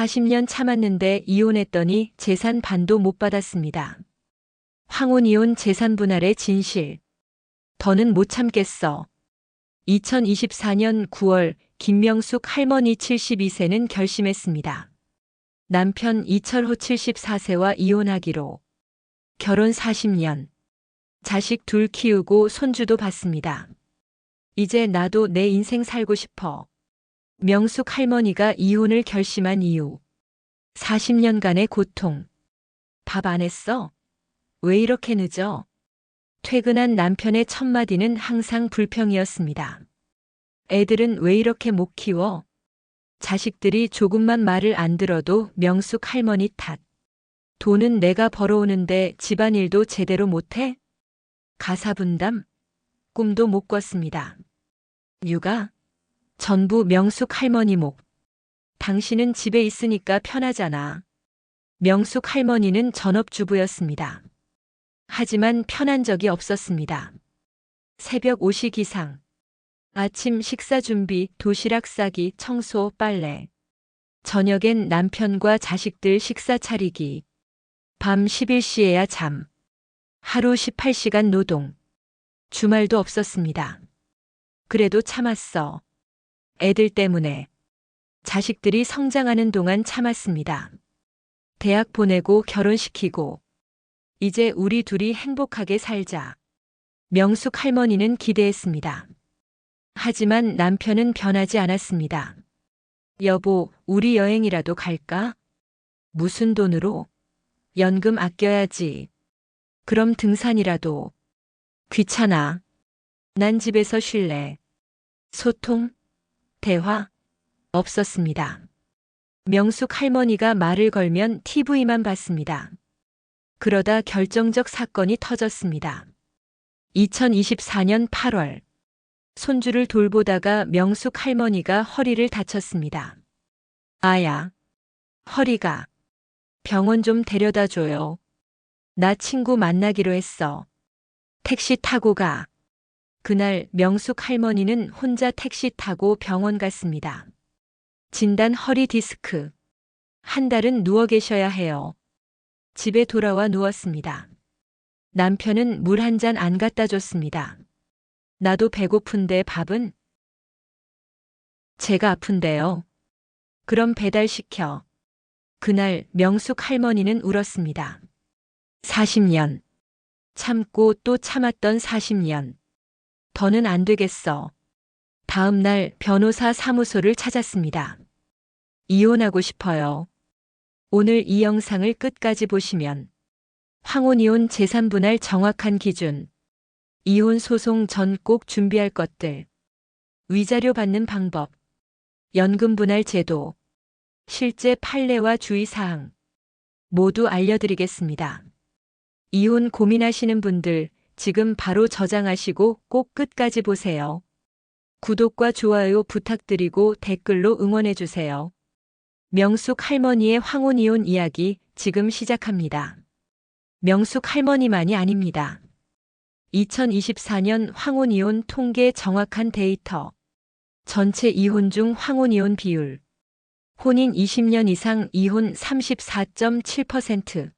40년 참았는데 이혼했더니 재산 반도 못 받았습니다. 황혼 이혼 재산 분할의 진실. 더는 못 참겠어. 2024년 9월 김명숙 할머니 72세는 결심했습니다. 남편 이철호 74세와 이혼하기로. 결혼 40년. 자식 둘 키우고 손주도 봤습니다. 이제 나도 내 인생 살고 싶어. 명숙 할머니가 이혼을 결심한 이유. 40년간의 고통. 밥 안 했어? 왜 이렇게 늦어? 퇴근한 남편의 첫마디는 항상 불평이었습니다. 애들은 왜 이렇게 못 키워? 자식들이 조금만 말을 안 들어도 명숙 할머니 탓. 돈은 내가 벌어오는데 집안일도 제대로 못해? 가사 분담? 꿈도 못 꿨습니다. 육아? 전부 명숙 할머니 목. 당신은 집에 있으니까 편하잖아. 명숙 할머니는 전업주부였습니다. 하지만 편한 적이 없었습니다. 새벽 5시 기상. 아침 식사 준비, 도시락 싸기, 청소, 빨래. 저녁엔 남편과 자식들 식사 차리기. 밤 11시에야 잠. 하루 18시간 노동. 주말도 없었습니다. 그래도 참았어. 애들 때문에. 자식들이 성장하는 동안 참았습니다. 대학 보내고 결혼시키고. 이제 우리 둘이 행복하게 살자. 명숙 할머니는 기대했습니다. 하지만 남편은 변하지 않았습니다. 여보, 우리 여행이라도 갈까? 무슨 돈으로? 연금 아껴야지. 그럼 등산이라도. 귀찮아. 난 집에서 쉴래. 소통? 대화? 없었습니다. 명숙 할머니가 말을 걸면 TV만 봤습니다. 그러다 결정적 사건이 터졌습니다. 2024년 8월. 손주를 돌보다가 명숙 할머니가 허리를 다쳤습니다. 아야, 허리가. 병원 좀 데려다 줘요. 나 친구 만나기로 했어. 택시 타고 가. 그날 명숙 할머니는 혼자 택시 타고 병원 갔습니다. 진단 허리 디스크. 한 달은 누워 계셔야 해요. 집에 돌아와 누웠습니다. 남편은 물 한 잔 안 갖다 줬습니다. 나도 배고픈데 밥은? 제가 아픈데요. 그럼 배달시켜. 그날 명숙 할머니는 울었습니다. 40년. 참고 또 참았던 40년. 더는 안 되겠어. 다음 날 변호사 사무소를 찾았습니다. 이혼하고 싶어요. 오늘 이 영상을 끝까지 보시면 황혼 이혼 재산 분할 정확한 기준, 이혼 소송 전 꼭 준비할 것들, 위자료 받는 방법, 연금 분할 제도, 실제 판례와 주의사항 모두 알려드리겠습니다. 이혼 고민하시는 분들 지금 바로 저장하시고 꼭 끝까지 보세요. 구독과 좋아요 부탁드리고 댓글로 응원해주세요. 명숙 할머니의 황혼 이혼 이야기 지금 시작합니다. 명숙 할머니만이 아닙니다. 2024년 황혼 이혼 통계 정확한 데이터. 전체 이혼 중 황혼 이혼 비율. 혼인 20년 이상 이혼 34.7%.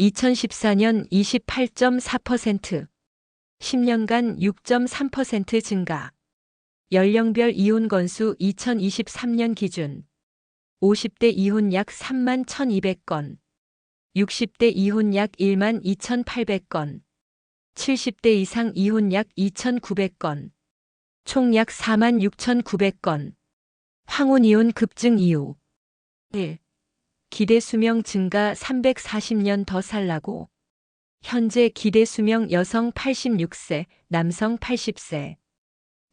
2014년 28.4%. 10년간 6.3% 증가. 연령별 이혼 건수 2023년 기준. 50대 이혼 약 3만 1,200건. 60대 이혼 약 1만 2,800건. 70대 이상 이혼 약 2,900건. 총 약 4만 6,900건. 황혼 이혼 급증 이유. 1. 기대 수명 증가 340년 더 살라고. 현재 기대 수명 여성 86세, 남성 80세.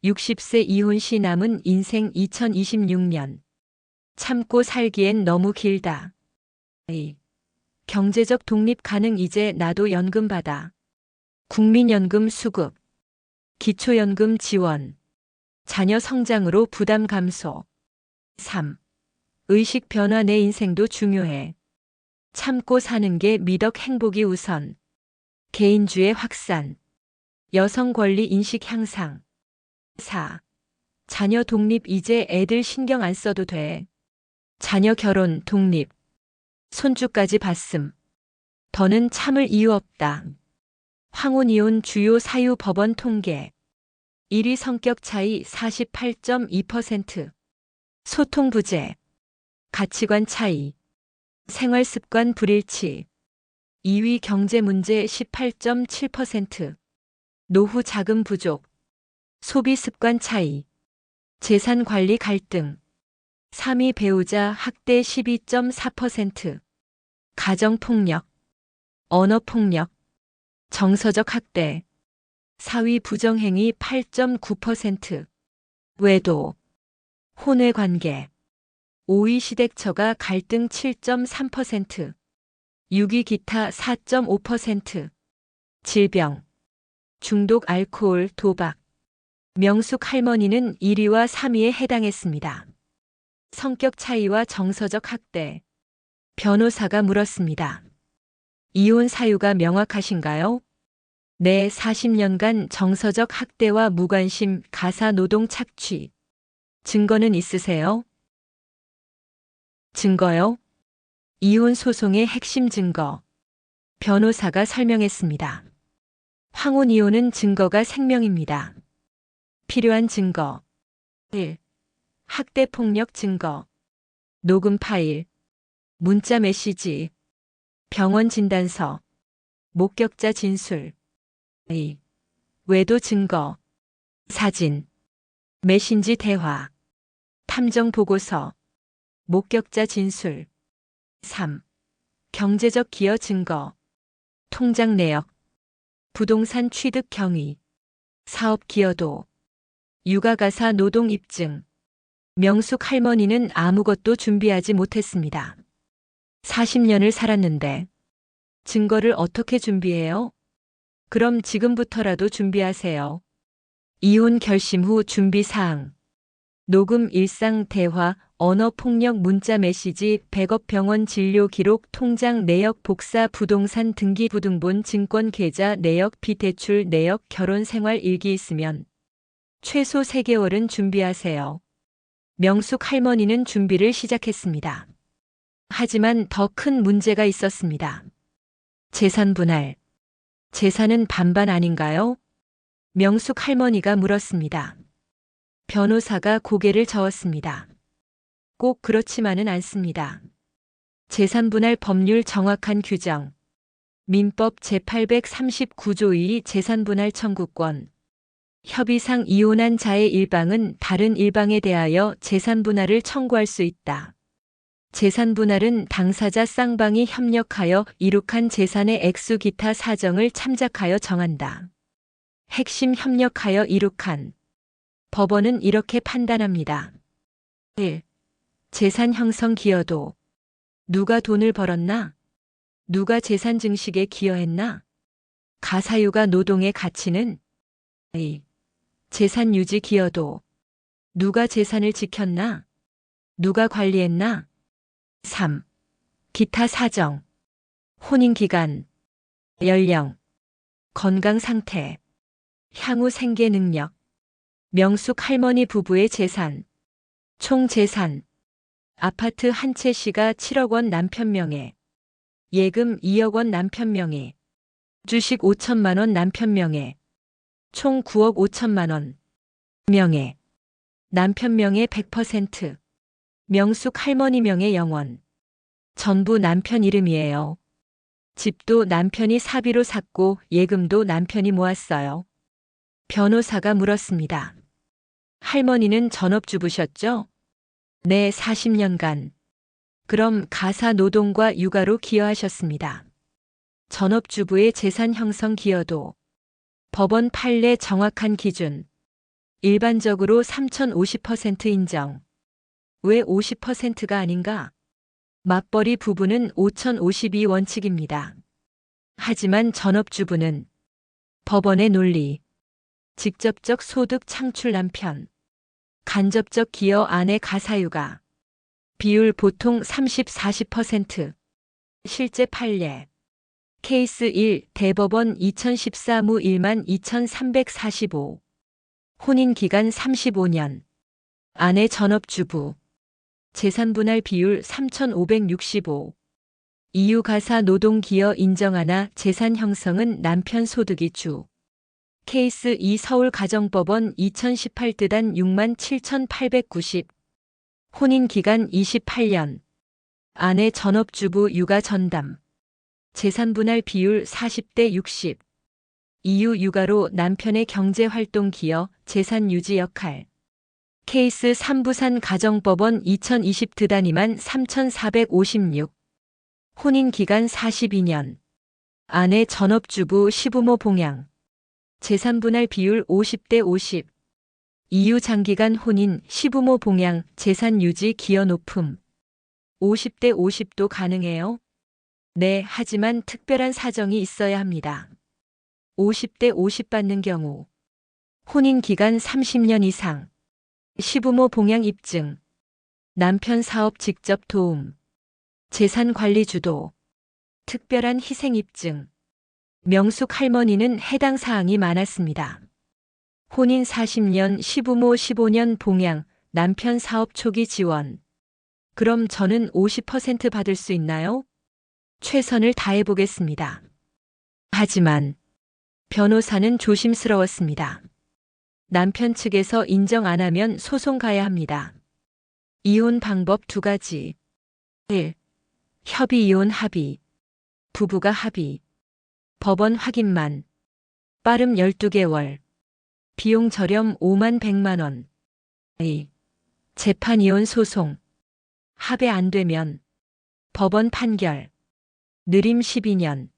60세 이혼 시 남은 인생 2026년. 참고 살기엔 너무 길다. 2. 경제적 독립 가능 이제 나도 연금 받아. 국민연금 수급. 기초연금 지원. 자녀 성장으로 부담 감소. 3. 의식 변화 내 인생도 중요해. 참고 사는 게 미덕 행복이 우선. 개인주의 확산. 여성 권리 인식 향상. 4. 자녀 독립 이제 애들 신경 안 써도 돼. 자녀 결혼, 독립, 손주까지 봤음. 더는 참을 이유 없다. 황혼 이혼 주요 사유 법원 통계. 1위 성격 차이 48.2%. 소통 부재. 가치관 차이. 생활 습관 불일치. 2위 경제 문제 18.7%. 노후 자금 부족. 소비 습관 차이. 재산 관리 갈등. 3위 배우자 학대 12.4%. 가정폭력. 언어폭력. 정서적 학대. 4위 부정행위 8.9%. 외도. 혼외관계. 5위 시댁처가 갈등 7.3%. 6위 기타 4.5%. 질병. 중독 알코올, 도박. 명숙 할머니는 1위와 3위에 해당했습니다. 성격 차이와 정서적 학대. 변호사가 물었습니다. 이혼 사유가 명확하신가요? 네, 40년간 정서적 학대와 무관심, 가사 노동 착취. 증거는 있으세요? 증거요? 이혼 소송의 핵심 증거. 변호사가 설명했습니다. 황혼 이혼은 증거가 생명입니다. 필요한 증거. 1. 학대 폭력 증거. 녹음 파일. 문자 메시지. 병원 진단서. 목격자 진술. 2. 외도 증거. 사진. 메신지 대화. 탐정 보고서. 목격자 진술. 3. 경제적 기여 증거. 통장 내역. 부동산 취득 경위. 사업 기여도. 육아가사 노동 입증. 명숙 할머니는 아무것도 준비하지 못했습니다. 40년을 살았는데 증거를 어떻게 준비해요? 그럼 지금부터라도 준비하세요. 이혼 결심 후 준비 사항. 녹음 일상 대화, 언어 폭력 문자 메시지, 백업 병원 진료 기록, 통장 내역 복사, 부동산 등기 부등본, 증권 계좌 내역, 비대출 내역, 결혼 생활 일기 있으면 최소 3개월은 준비하세요. 명숙 할머니는 준비를 시작했습니다. 하지만 더 큰 문제가 있었습니다. 재산 분할. 재산은 반반 아닌가요? 명숙 할머니가 물었습니다. 변호사가 고개를 저었습니다. 꼭 그렇지만은 않습니다. 재산 분할 법률 정확한 규정. 민법 제839조 2 재산 분할 청구권. 협의상 이혼한 자의 일방은 다른 일방에 대하여 재산 분할을 청구할 수 있다. 재산 분할은 당사자 쌍방이 협력하여 이룩한 재산의 액수 기타 사정을 참작하여 정한다. 핵심 협력하여 이룩한. 법원은 이렇게 판단합니다. 1. 재산 형성 기여도. 누가 돈을 벌었나? 누가 재산 증식에 기여했나? 가사유가 노동의 가치는? 2. 재산 유지 기여도. 누가 재산을 지켰나? 누가 관리했나? 3. 기타 사정. 혼인 기간. 연령. 건강 상태. 향후 생계 능력. 명숙 할머니 부부의 재산. 총 재산. 아파트 한 채 시가 7억 원 남편 명의. 예금 2억 원 남편 명의. 주식 5천만 원 남편 명의. 총 9억 5천만 원. 명의. 남편 명의 100%. 명숙 할머니 명의 영원. 전부 남편 이름이에요. 집도 남편이 사비로 샀고 예금도 남편이 모았어요. 변호사가 물었습니다. 할머니는 전업주부셨죠? 네, 40년간. 그럼 가사 노동과 육아로 기여하셨습니다. 전업주부의 재산 형성 기여도. 법원 판례 정확한 기준. 일반적으로 3,050% 인정. 왜 50%가 아닌가? 맞벌이 부부는 5,052 원칙입니다. 하지만 전업주부는 법원의 논리. 직접적 소득 창출 남편. 간접적 기여 아내 가사유가. 비율 보통 30-40%. 실제 판례. 케이스 1 대법원 2014무 12,345. 혼인 기간 35년. 아내 전업주부. 재산분할 비율 3,565. 이유 가사 노동기여 인정하나 재산 형성은 남편 소득이 주. 케이스 2 서울가정법원 2018 뜨단 67,890. 혼인기간 28년. 아내 전업주부 육아 전담. 재산분할 비율 40대 60. 이유 육아로 남편의 경제활동 기여 재산 유지 역할. 케이스 3 부산가정법원 2020 뜨단 23,456. 혼인기간 42년. 아내 전업주부 시부모 봉양. 재산분할 비율 50대 50. 이유 장기간 혼인 시부모 봉양 재산 유지 기여 높음. 50대 50도 가능해요? 네, 하지만 특별한 사정이 있어야 합니다. 50대 50 받는 경우. 혼인기간 30년 이상. 시부모 봉양 입증. 남편 사업 직접 도움. 재산관리 주도. 특별한 희생 입증. 명숙 할머니는 해당 사항이 많았습니다. 혼인 40년, 시부모 15년 봉양, 남편 사업 초기 지원. 그럼 저는 50% 받을 수 있나요? 최선을 다해 보겠습니다. 하지만 변호사는 조심스러웠습니다. 남편 측에서 인정 안 하면 소송 가야 합니다. 이혼 방법 2가지. 1. 협의 이혼 합의. 부부가 합의. 법원 확인만. 빠름 12개월. 비용 저렴 5만 100만 원. 2. 재판 이혼 소송. 합의 안 되면 법원 판결. 느림 12년.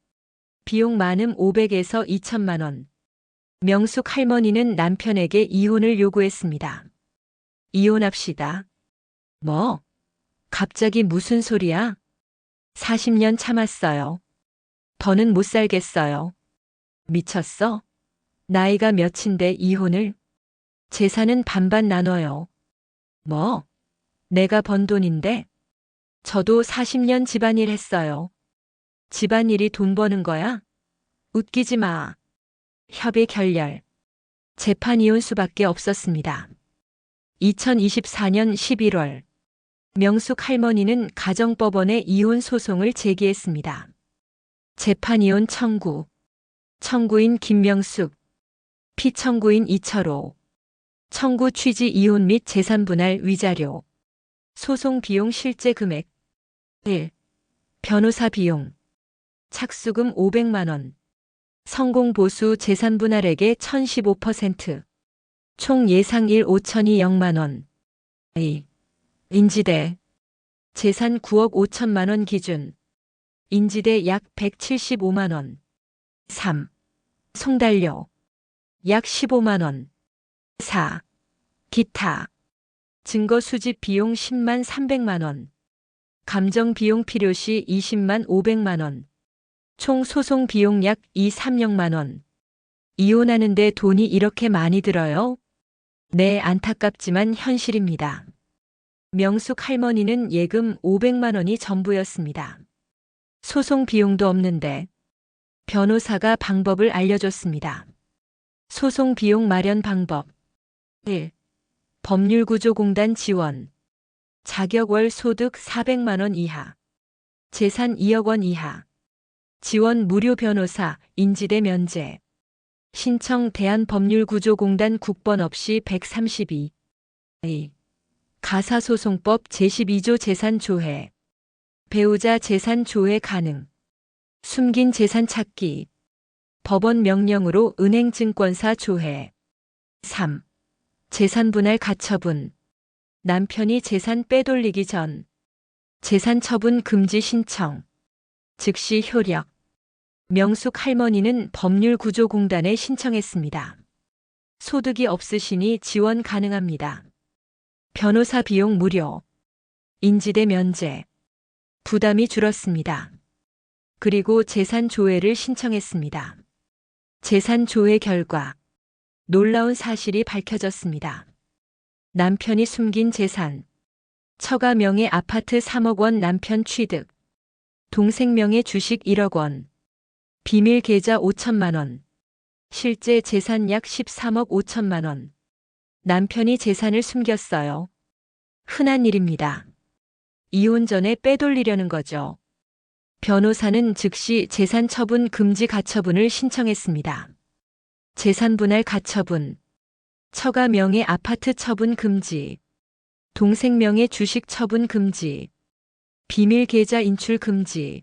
비용 많음 500에서 2천만 원. 명숙 할머니는 남편에게 이혼을 요구했습니다. 이혼합시다. 뭐? 갑자기 무슨 소리야? 40년 참았어요. 더는 못 살겠어요. 미쳤어? 나이가 몇인데 이혼을? 재산은 반반 나눠요. 뭐? 내가 번 돈인데? 저도 40년 집안일 했어요. 집안일이 돈 버는 거야? 웃기지 마. 협의 결렬. 재판 이혼 수밖에 없었습니다. 2024년 11월. 명숙 할머니는 가정법원에 이혼 소송을 제기했습니다. 재판 이혼 청구. 청구인 김명숙. 피청구인 이철호. 청구 취지 이혼 및 재산분할 위자료. 소송 비용 실제 금액. 1. 변호사 비용. 착수금 500만 원. 성공보수 재산분할액의 1015%. 총 예상 1 5천이 0만 원. 2. 인지대. 재산 9억 5천만 원 기준. 인지대 약 175만 원. 3. 송달료. 약 15만 원. 4. 기타. 증거 수집 비용 10만 300만 원. 감정 비용 필요시 20만 500만 원. 총 소송 비용 약 2, 3억만 원. 이혼하는데 돈이 이렇게 많이 들어요? 네, 안타깝지만 현실입니다. 명숙 할머니는 예금 500만 원이 전부였습니다. 소송 비용도 없는데 변호사가 방법을 알려줬습니다. 소송 비용 마련 방법. 1. 법률구조공단 지원. 자격월 소득 400만 원 이하. 재산 2억 원 이하. 지원 무료 변호사, 인지대 면제. 신청 대한법률구조공단 국번 없이 132. 2. 가사소송법 제12조 재산 조회. 배우자 재산 조회 가능. 숨긴 재산 찾기. 법원 명령으로 은행증권사 조회. 3. 재산분할 가처분. 남편이 재산 빼돌리기 전. 재산 처분 금지 신청. 즉시 효력. 명숙 할머니는 법률구조공단에 신청했습니다. 소득이 없으시니 지원 가능합니다. 변호사 비용 무료. 인지대 면제. 부담이 줄었습니다. 그리고 재산 조회를 신청했습니다. 재산 조회 결과 놀라운 사실이 밝혀졌습니다. 남편이 숨긴 재산. 처가 명의 아파트 3억 원 남편 취득. 동생 명의 주식 1억 원. 비밀 계좌 5천만 원. 실제 재산 약 13억 5천만 원. 남편이 재산을 숨겼어요. 흔한 일입니다. 이혼 전에 빼돌리려는 거죠. 변호사는 즉시 재산 처분 금지 가처분을 신청했습니다. 재산 분할 가처분, 처가 명의 아파트 처분 금지, 동생 명의 주식 처분 금지, 비밀 계좌 인출 금지.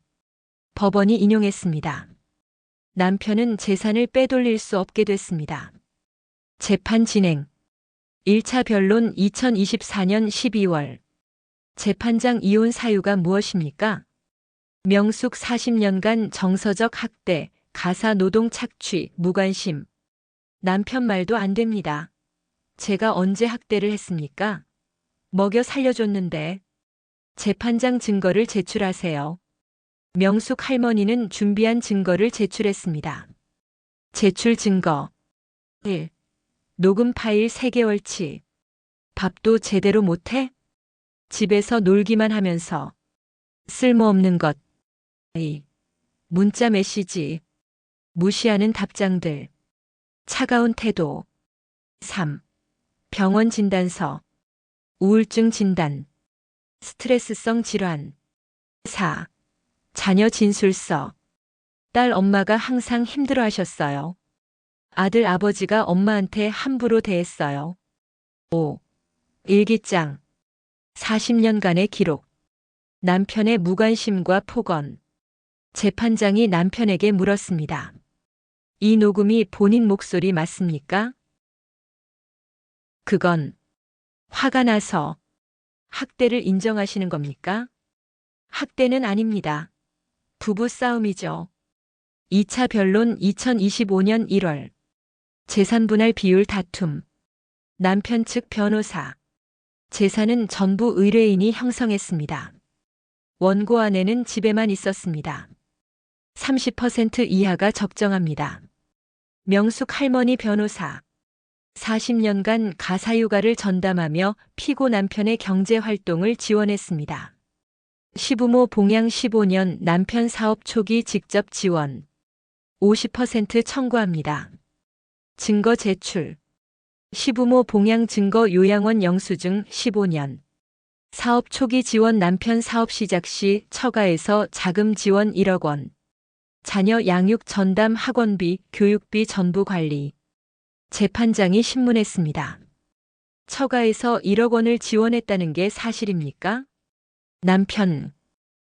법원이 인용했습니다. 남편은 재산을 빼돌릴 수 없게 됐습니다. 재판 진행. 1차 변론 2024년 12월. 재판장 이혼 사유가 무엇입니까? 명숙 40년간 정서적 학대, 가사 노동 착취, 무관심. 남편 말도 안 됩니다. 제가 언제 학대를 했습니까? 먹여 살려줬는데. 재판장 증거를 제출하세요. 명숙 할머니는 준비한 증거를 제출했습니다. 제출 증거 1. 녹음 파일 3개월치. 밥도 제대로 못해? 집에서 놀기만 하면서. 쓸모없는 것. 2. 문자 메시지. 무시하는 답장들. 차가운 태도. 3. 병원 진단서. 우울증 진단. 스트레스성 질환. 4. 자녀 진술서. 딸 엄마가 항상 힘들어 하셨어요. 아들 아버지가 엄마한테 함부로 대했어요. 5. 일기장. 40년간의 기록. 남편의 무관심과 폭언. 재판장이 남편에게 물었습니다. 이 녹음이 본인 목소리 맞습니까? 그건 화가 나서 학대를 인정하시는 겁니까? 학대는 아닙니다. 부부 싸움이죠. 2차 변론 2025년 1월. 재산분할 비율 다툼. 남편 측 변호사. 재산은 전부 의뢰인이 형성했습니다. 원고 아내는 집에만 있었습니다. 30% 이하가 적정합니다. 명숙 할머니 변호사. 40년간 가사육아를 전담하며 피고 남편의 경제활동을 지원했습니다. 시부모 봉양 15년 남편 사업 초기 직접 지원. 50% 청구합니다. 증거 제출. 시부모 봉양 증거 요양원 영수증 15년. 사업 초기 지원 남편 사업 시작 시 처가에서 자금 지원 1억 원. 자녀 양육 전담 학원비, 교육비 전부 관리. 재판장이 신문했습니다. 처가에서 1억 원을 지원했다는 게 사실입니까? 남편.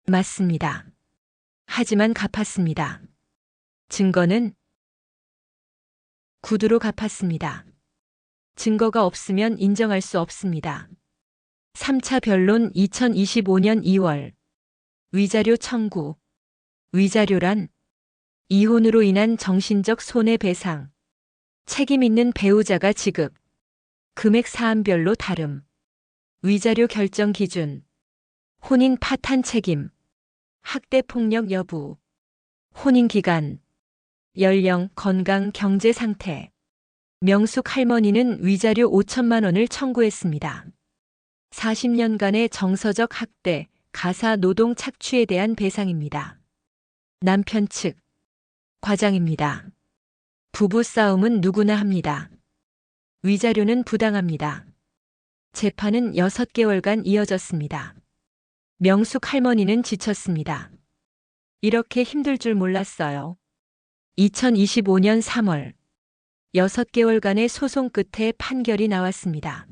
맞습니다. 하지만 갚았습니다. 증거는 구두로 갚았습니다. 증거가 없으면 인정할 수 없습니다. 3차 변론 2025년 2월. 위자료 청구. 위자료란 이혼으로 인한 정신적 손해배상. 책임 있는 배우자가 지급. 금액 사안별로 다름. 위자료 결정 기준. 혼인 파탄 책임. 학대 폭력 여부. 혼인 기간. 연령, 건강, 경제 상태. 명숙 할머니는 위자료 5천만 원을 청구했습니다. 40년간의 정서적 학대, 가사 노동 착취에 대한 배상입니다. 남편 측. 과장입니다. 부부 싸움은 누구나 합니다. 위자료는 부당합니다. 재판은 6개월간 이어졌습니다. 명숙 할머니는 지쳤습니다. 이렇게 힘들 줄 몰랐어요. 2025년 3월. 6개월간의 소송 끝에 판결이 나왔습니다.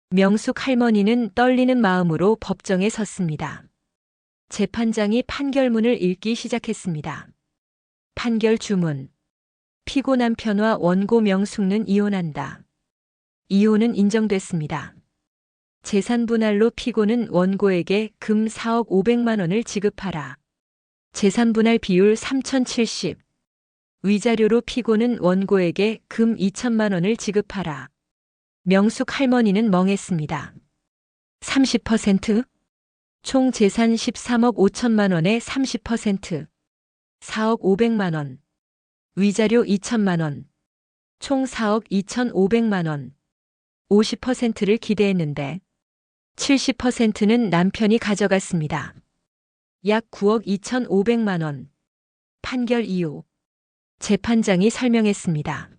명숙 할머니는 떨리는 마음으로 법정에 섰습니다. 재판장이 판결문을 읽기 시작했습니다. 판결 주문. 피고 남편과 원고 명숙는 이혼한다. 이혼은 인정됐습니다. 재산 분할로 피고는 원고에게 금 4억 500만 원을 지급하라. 재산 분할 비율 3070. 위자료로 피고는 원고에게 금 2천만 원을 지급하라. 명숙 할머니는 멍했습니다. 30%? 총 재산 13억 5천만 원의 30%. 4억 500만 원. 위자료 2천만 원. 총 4억 2,500만 원. 50%를 기대했는데 70%는 남편이 가져갔습니다. 약 9억 2,500만 원. 판결 이유. 재판장이 설명했습니다.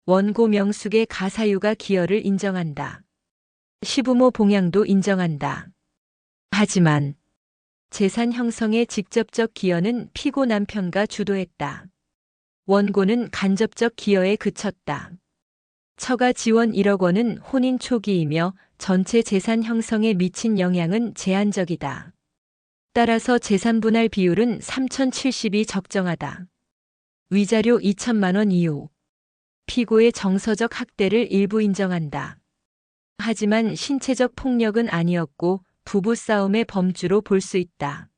원고 명숙의 가사육아 기여를 인정한다. 시부모 봉양도 인정한다. 하지만 재산 형성의 직접적 기여는 피고 남편가 주도했다. 원고는 간접적 기여에 그쳤다. 처가 지원 1억 원은 혼인 초기이며 전체 재산 형성에 미친 영향은 제한적이다. 따라서 재산 분할 비율은 3070이 적정하다. 위자료 2천만 원 이후 피고의 정서적 학대를 일부 인정한다. 하지만 신체적 폭력은 아니었고 부부싸움의 범주로 볼 수 있다.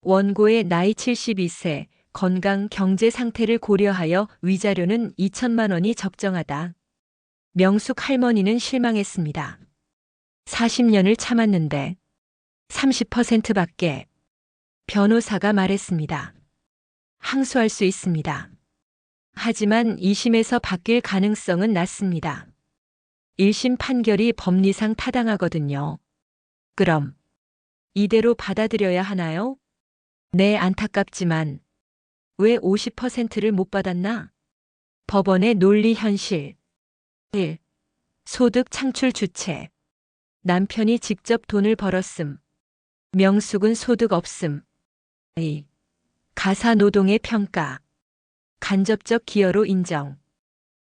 원고의 나이 72세, 건강, 경제 상태를 고려하여 위자료는 2천만 원이 적정하다. 명숙 할머니는 실망했습니다. 40년을 참았는데 30%밖에. 변호사가 말했습니다. 항소할 수 있습니다. 하지만 2심에서 바뀔 가능성은 낮습니다. 1심 판결이 법리상 타당하거든요. 그럼 이대로 받아들여야 하나요? 네, 안타깝지만 왜 50%를 못 받았나? 법원의 논리 현실. 1. 소득 창출 주체. 남편이 직접 돈을 벌었음. 명숙은 소득 없음. 2. 가사 노동의 평가. 간접적 기여로 인정.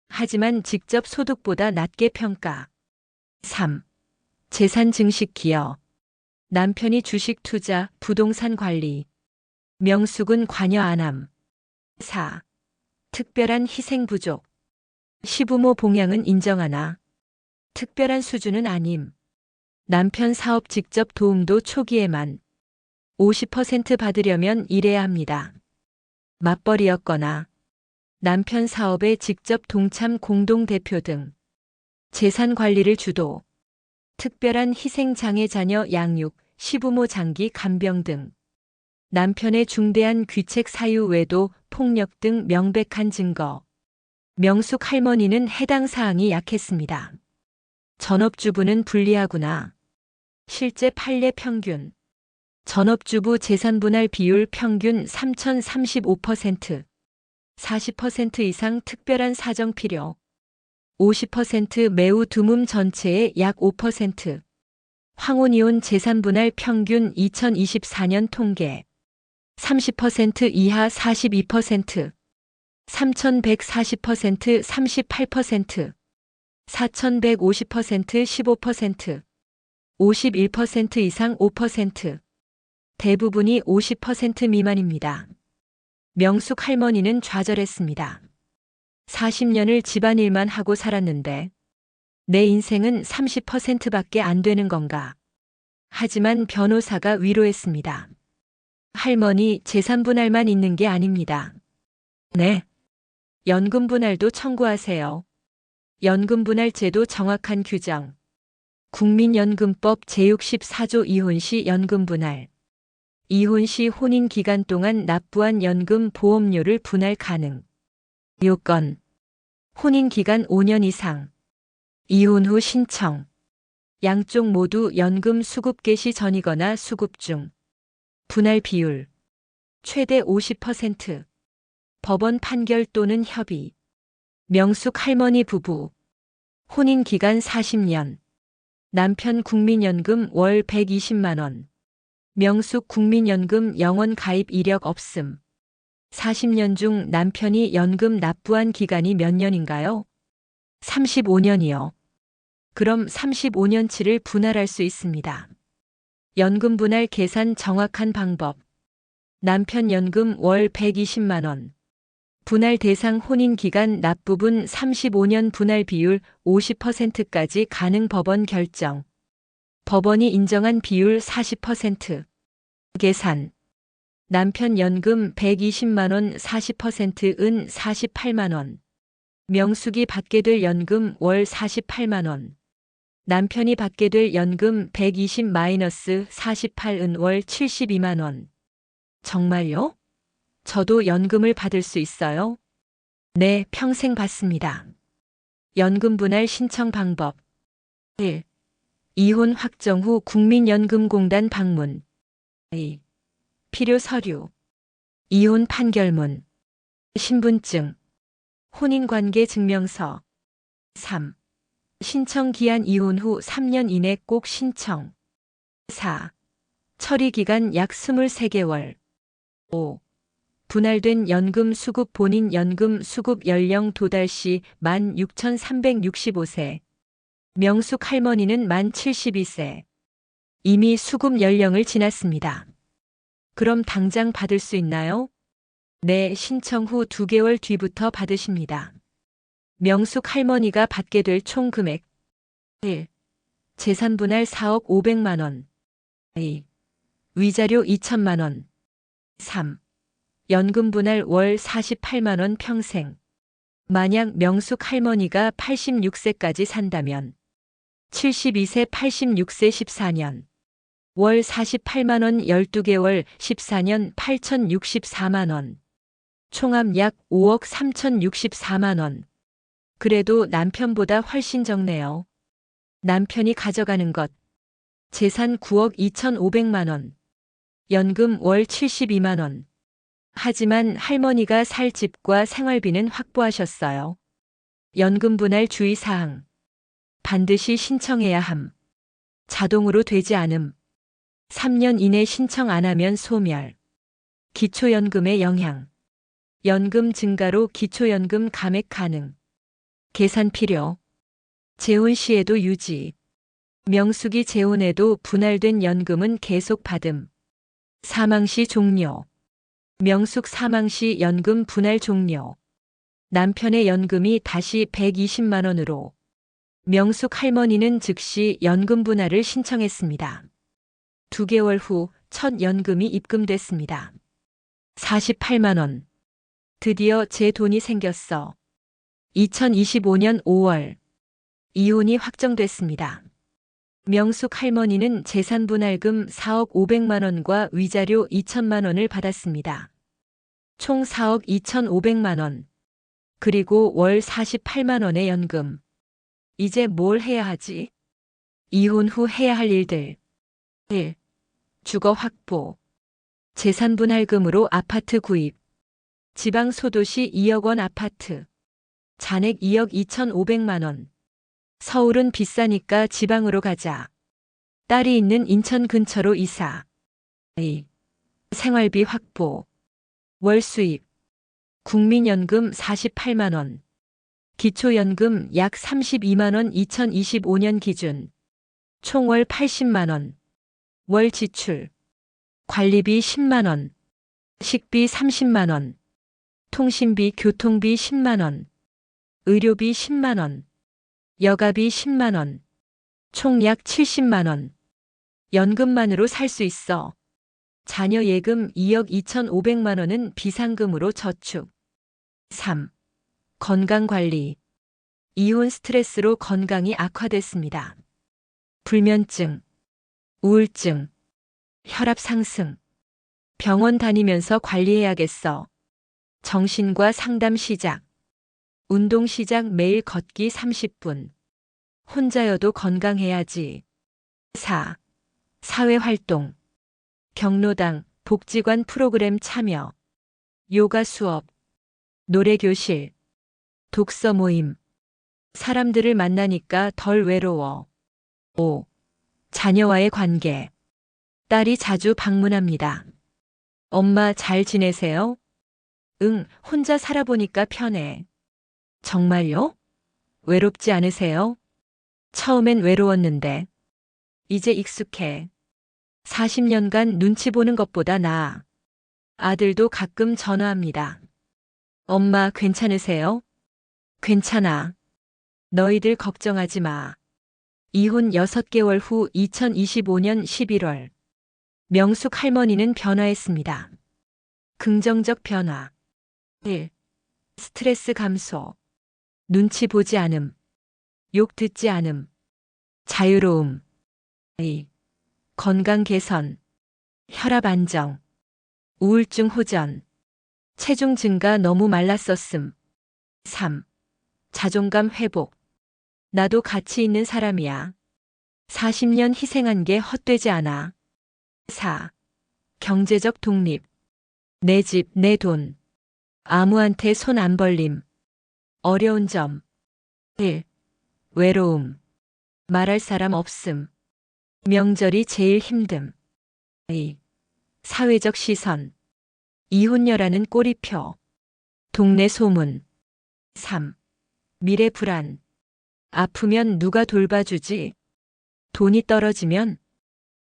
하지만 직접 소득보다 낮게 평가. 3. 재산 증식 기여. 남편이 주식 투자, 부동산 관리. 명숙은 관여 안함. 4. 특별한 희생 부족. 시부모 봉양은 인정하나 특별한 수준은 아님. 남편 사업 직접 도움도 초기에만 50% 받으려면 일해야 합니다. 맞벌이였거나 남편 사업에 직접 동참 공동대표 등 재산 관리를 주도, 특별한 희생 장애 자녀 양육, 시부모 장기 간병 등 남편의 중대한 귀책 사유 외도 폭력 등 명백한 증거. 명숙 할머니는 해당 사항이 약했습니다. 전업주부는 불리하구나. 실제 판례 평균. 전업주부 재산분할 비율 평균 3035%. 40% 이상 특별한 사정 필요. 50% 매우 드문 전체의 약 5%. 황혼이혼 재산분할 평균 2024년 통계. 30% 이하 42%. 3140% 38%. 4150% 15%. 51% 이상 5%. 대부분이 50% 미만입니다. 명숙 할머니는 좌절했습니다. 40년을 집안일만 하고 살았는데 내 인생은 30%밖에 안 되는 건가. 하지만 변호사가 위로했습니다. 할머니, 재산분할만 있는 게 아닙니다. 네. 연금분할도 청구하세요. 연금분할 제도 정확한 규정. 국민연금법 제64조 이혼 시 연금분할. 이혼 시 혼인 기간 동안 납부한 연금 보험료를 분할 가능. 요건. 혼인 기간 5년 이상. 이혼 후 신청. 양쪽 모두 연금 수급 개시 전이거나 수급 중. 분할 비율. 최대 50%. 법원 판결 또는 협의. 명숙 할머니 부부. 혼인 기간 40년. 남편 국민연금 월 120만 원. 명숙 국민연금 영원 가입 이력 없음. 40년 중 남편이 연금 납부한 기간이 몇 년인가요? 35년이요. 그럼 35년치를 분할할 수 있습니다. 연금 분할 계산 정확한 방법. 남편 연금 월 120만 원. 분할 대상 혼인 기간 납부분 35년 분할 비율 50%까지 가능 법원 결정. 법원이 인정한 비율 40%. 계산. 남편 연금 120만 원 40%은 48만 원. 명숙이 받게 될 연금 월 48만 원. 남편이 받게 될 연금 120-48은 월 72만 원. 정말요? 저도 연금을 받을 수 있어요? 네, 평생 받습니다. 연금 분할 신청 방법. 1. 이혼 확정 후 국민연금공단 방문. 2. 필요 서류. 이혼 판결문. 신분증. 혼인관계 증명서. 3. 신청 기한 이혼 후 3년 이내 꼭 신청. 4. 처리 기간 약 23개월. 5. 분할된 연금 수급 본인 연금 수급 연령 도달 시 만 6,365세. 명숙 할머니는 만 72세. 이미 수급 연령을 지났습니다. 그럼 당장 받을 수 있나요? 네, 신청 후 2개월 뒤부터 받으십니다. 명숙 할머니가 받게 될 총 금액 1. 재산 분할 4억 500만 원. 2. 위자료 2천만 원. 3. 연금 분할 월 48만 원 평생. 만약 명숙 할머니가 86세까지 산다면 72세 86세 14년. 월 48만 원 12개월 14년 8,064만 원. 총합 약 5억 3,064만 원. 그래도 남편보다 훨씬 적네요. 남편이 가져가는 것. 재산 9억 2,500만 원. 연금 월 72만 원. 하지만 할머니가 살 집과 생활비는 확보하셨어요. 연금 분할 주의사항. 반드시 신청해야 함. 자동으로 되지 않음. 3년 이내 신청 안 하면 소멸. 기초연금의 영향. 연금 증가로 기초연금 감액 가능. 계산 필요. 재혼 시에도 유지. 명숙이 재혼해도 분할된 연금은 계속 받음. 사망 시 종료. 명숙 사망 시 연금 분할 종료. 남편의 연금이 다시 120만 원으로. 명숙 할머니는 즉시 연금 분할을 신청했습니다. 2개월 후 첫 연금이 입금됐습니다. 48만 원. 드디어 제 돈이 생겼어. 2025년 5월. 이혼이 확정됐습니다. 명숙 할머니는 재산 분할금 4억 500만 원과 위자료 2천만 원을 받았습니다. 총 4억 2,500만 원. 그리고 월 48만 원의 연금. 이제 뭘 해야 하지? 이혼 후 해야 할 일들. 1. 주거 확보. 재산 분할금으로 아파트 구입. 지방 소도시 2억 원 아파트. 잔액 2억 2,500만 원. 서울은 비싸니까 지방으로 가자. 딸이 있는 인천 근처로 이사. 2. 생활비 확보. 월 수입. 국민연금 48만 원. 기초연금 약 32만 원 2025년 기준. 총 월 80만 원. 월 지출. 관리비 10만 원. 식비 30만 원. 통신비 교통비 10만 원. 의료비 10만 원. 여가비 10만 원. 총 약 70만 원. 연금만으로 살 수 있어. 자녀 예금 2억 2,500만 원은 비상금으로 저축. 3. 건강관리. 이혼 스트레스로 건강이 악화됐습니다. 불면증, 우울증, 혈압 상승. 병원 다니면서 관리해야겠어. 정신과 상담 시작. 운동 시작 매일 걷기 30분. 혼자여도 건강해야지. 4. 사회활동. 경로당, 복지관 프로그램 참여. 요가 수업. 노래교실. 독서 모임. 사람들을 만나니까 덜 외로워. 5. 자녀와의 관계. 딸이 자주 방문합니다. 엄마 잘 지내세요? 응, 혼자 살아보니까 편해. 정말요? 외롭지 않으세요? 처음엔 외로웠는데. 이제 익숙해. 40년간 눈치 보는 것보다 나아. 아들도 가끔 전화합니다. 엄마 괜찮으세요? 괜찮아. 너희들 걱정하지 마. 이혼 6개월 후 2025년 11월. 명숙 할머니는 변화했습니다. 긍정적 변화. 1. 스트레스 감소. 눈치 보지 않음. 욕 듣지 않음. 자유로움. 2. 건강 개선. 혈압 안정. 우울증 호전. 체중 증가 너무 말랐었음. 3. 자존감 회복. 나도 가치 있는 사람이야. 40년 희생한 게 헛되지 않아. 4. 경제적 독립. 내 집, 내 돈. 아무한테 손 안 벌림. 어려운 점. 1. 외로움. 말할 사람 없음. 명절이 제일 힘듦. 2. 사회적 시선. 이혼녀라는 꼬리표. 동네 소문. 3. 미래 불안. 아프면 누가 돌봐주지? 돈이 떨어지면?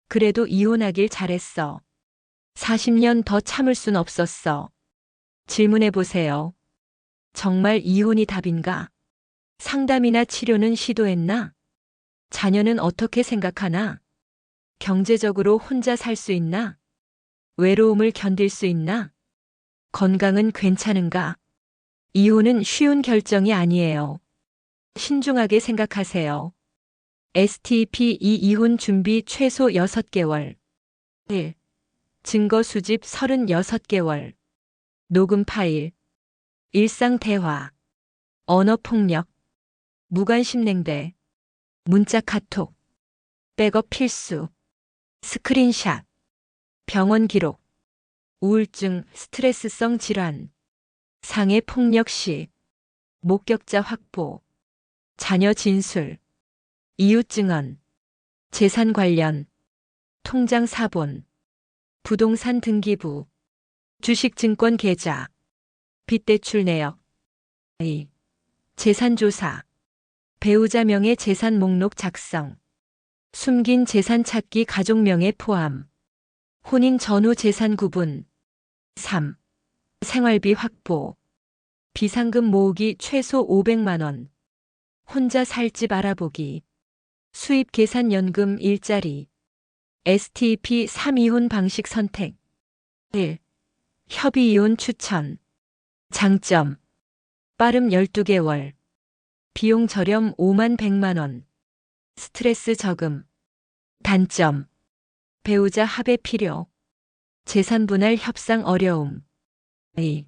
그래도 이혼하길 잘했어. 40년 더 참을 순 없었어. 질문해 보세요. 정말 이혼이 답인가? 상담이나 치료는 시도했나? 자녀는 어떻게 생각하나? 경제적으로 혼자 살 수 있나? 외로움을 견딜 수 있나? 건강은 괜찮은가? 이혼은 쉬운 결정이 아니에요. 신중하게 생각하세요. STP 2 이혼 준비 최소 6개월. 1. 증거 수집 36개월. 녹음 파일. 일상 대화. 언어 폭력. 무관심 냉대. 문자 카톡. 백업 필수. 스크린샷. 병원 기록. 우울증, 스트레스성 질환. 상해 폭력 시. 목격자 확보. 자녀 진술. 이웃 증언. 재산 관련. 통장 사본. 부동산 등기부. 주식증권 계좌. 빚대출 내역. 2. 재산조사. 배우자 명의 재산 목록 작성. 숨긴 재산 찾기 가족 명의 포함. 혼인 전후 재산 구분. 3. 생활비 확보. 비상금 모으기 최소 500만 원. 혼자 살 집 알아보기. 수입 계산 연금 일자리. STP 3 이혼 방식 선택. 1. 협의 이혼 추천. 장점. 빠름 12개월. 비용 저렴 5만 100만 원. 스트레스 적음. 단점. 배우자 합의 필요. 재산 분할 협상 어려움. 2.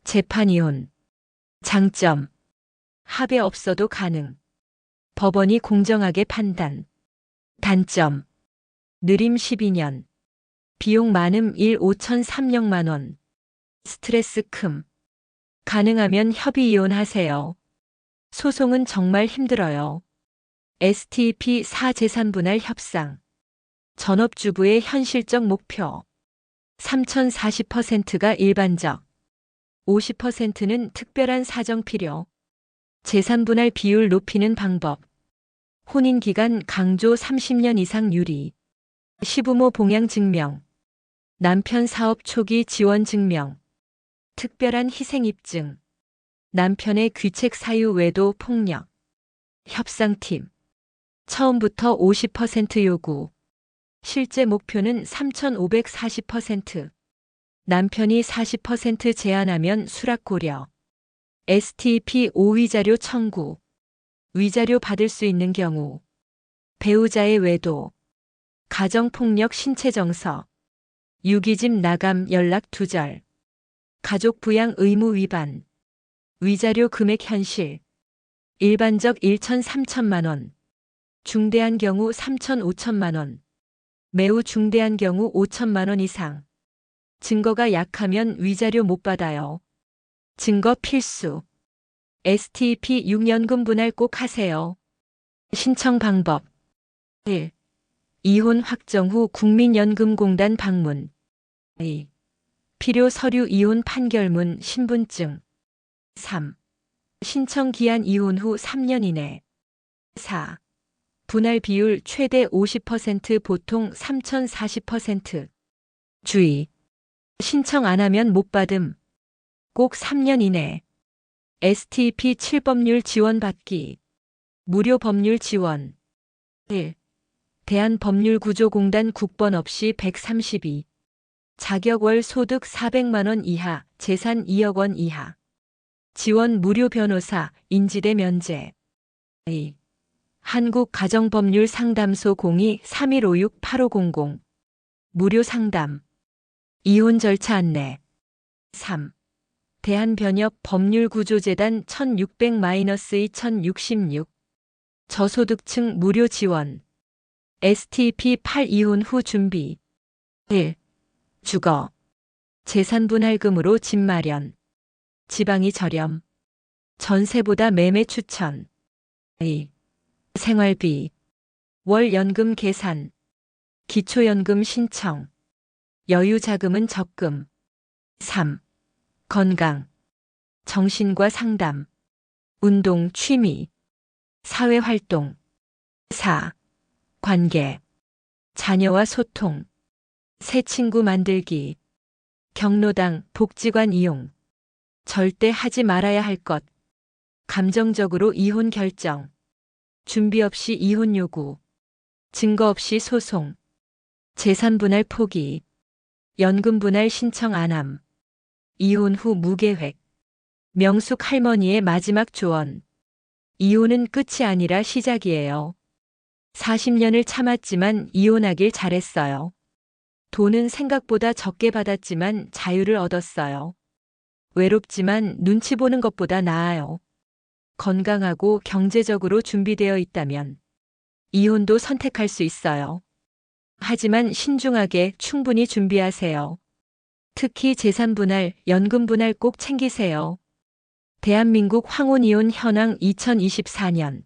재판 이혼. 장점. 합의 없어도 가능. 법원이 공정하게 판단. 단점. 느림 12년. 비용 많음 1 5,300만 원. 스트레스 큼. 가능하면 협의 이혼하세요. 소송은 정말 힘들어요. STP 4 재산 분할 협상. 전업주부의 현실적 목표. 3,040%가 일반적. 50%는 특별한 사정 필요. 재산 분할 비율 높이는 방법. 혼인 기간 강조 30년 이상 유리. 시부모 봉양 증명. 남편 사업 초기 지원 증명. 특별한 희생 입증. 남편의 귀책 사유 외도 폭력. 협상팀. 처음부터 50% 요구. 실제 목표는 3,540%. 남편이 40% 제한하면 수락 고려. STP 5 위자료 청구. 위자료 받을 수 있는 경우. 배우자의 외도. 가정폭력 신체정서. 유기집 나감 연락 두절. 가족 부양 의무 위반. 위자료 금액 현실. 일반적 1,300만 원. 중대한 경우 3,500만 원. 매우 중대한 경우 5천만 원 이상. 증거가 약하면 위자료 못 받아요. 증거 필수. STP 6연금 분할 꼭 하세요. 신청 방법. 1. 이혼 확정 후 국민연금공단 방문. 2. 필요 서류 이혼 판결문 신분증. 3. 신청 기한 이혼 후 3년 이내. 4. 분할 비율 최대 50% 보통 3,040%. 주의. 신청 안 하면 못 받음. 꼭 3년 이내. STP 7법률 지원 받기. 무료 법률 지원. 1. 대한법률구조공단 국번 없이 132. 자격월 소득 400만 원 이하, 재산 2억 원 이하. 지원 무료 변호사, 인지대 면제. 2. 한국가정법률상담소 02-3156-8500. 무료 상담. 이혼 절차 안내. 3. 대한변협 법률구조재단 1600-2066. 저소득층 무료 지원. STP 8 이혼 후 준비. 1. 주거. 재산분할금으로 집 마련. 지방이 저렴. 전세보다 매매 추천. 2. 생활비. 월 연금 계산. 기초연금 신청. 여유 자금은 적금. 3. 건강. 정신과 상담. 운동, 취미. 사회활동. 4. 관계. 자녀와 소통. 새 친구 만들기. 경로당, 복지관 이용. 절대 하지 말아야 할 것. 감정적으로 이혼 결정. 준비 없이 이혼 요구. 증거 없이 소송. 재산 분할 포기. 연금 분할 신청 안함. 이혼 후 무계획. 명숙 할머니의 마지막 조언. 이혼은 끝이 아니라 시작이에요. 40년을 참았지만 이혼하길 잘했어요. 돈은 생각보다 적게 받았지만 자유를 얻었어요. 외롭지만 눈치 보는 것보다 나아요. 건강하고 경제적으로 준비되어 있다면 이혼도 선택할 수 있어요. 하지만 신중하게 충분히 준비하세요. 특히 재산 분할, 연금 분할 꼭 챙기세요. 대한민국 황혼이혼 현황 2024년.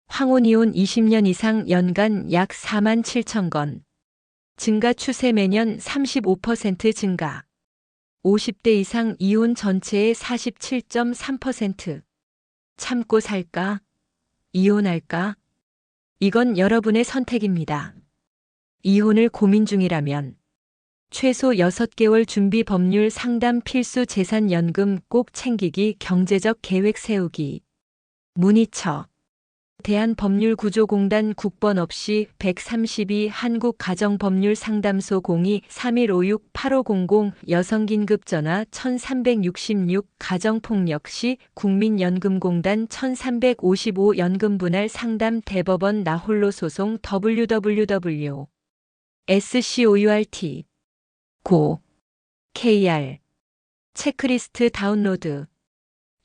황혼이혼 20년 이상 연간 약 4만 7천 건. 증가 추세 매년 35% 증가. 50대 이상 이혼 전체의 47.3%. 참고 살까? 이혼할까? 이건 여러분의 선택입니다. 이혼을 고민 중이라면 최소 6개월 준비 법률 상담 필수 재산연금 꼭 챙기기 경제적 계획 세우기. 문의처. 대한법률구조공단 국번 없이 132 한국가정법률상담소 02-3156-8500 여성긴급전화 1366 가정폭력 시 국민연금공단 1355 연금분할 상담 대법원 나홀로 소송 www. scort. 고. kr. 체크리스트 다운로드.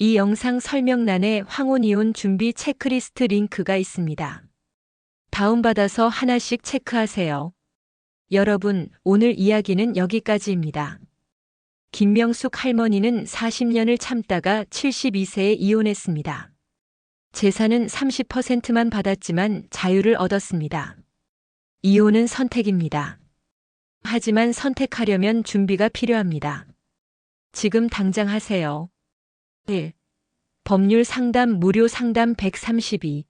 이 영상 설명란에 황혼이혼 준비 체크리스트 링크가 있습니다. 다운받아서 하나씩 체크하세요. 여러분, 오늘 이야기는 여기까지입니다. 김명숙 할머니는 40년을 참다가 72세에 이혼했습니다. 재산은 30%만 받았지만 자유를 얻었습니다. 이혼은 선택입니다. 하지만 선택하려면 준비가 필요합니다. 지금 당장 하세요. 1. 법률 상담 무료 상담 132.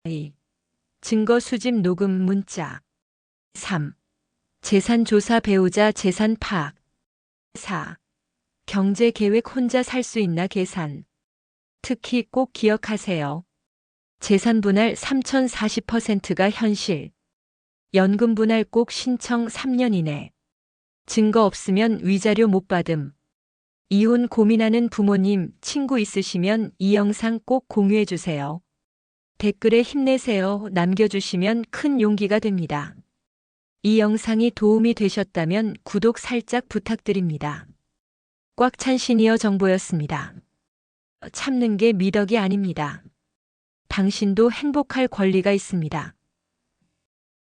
2. 증거 수집 녹음 문자. 3. 재산 조사 배우자 재산 파악. 4. 경제 계획 혼자 살 수 있나 계산. 특히 꼭 기억하세요. 재산 분할 3040%가 현실. 연금 분할 꼭 신청 3년 이내. 증거 없으면 위자료 못 받음. 이혼 고민하는 부모님, 친구 있으시면 이 영상 꼭 공유해 주세요. 댓글에 힘내세요 남겨주시면 큰 용기가 됩니다. 이 영상이 도움이 되셨다면 구독 살짝 부탁드립니다. 꽉 찬 시니어 정보였습니다. 참는 게 미덕이 아닙니다. 당신도 행복할 권리가 있습니다.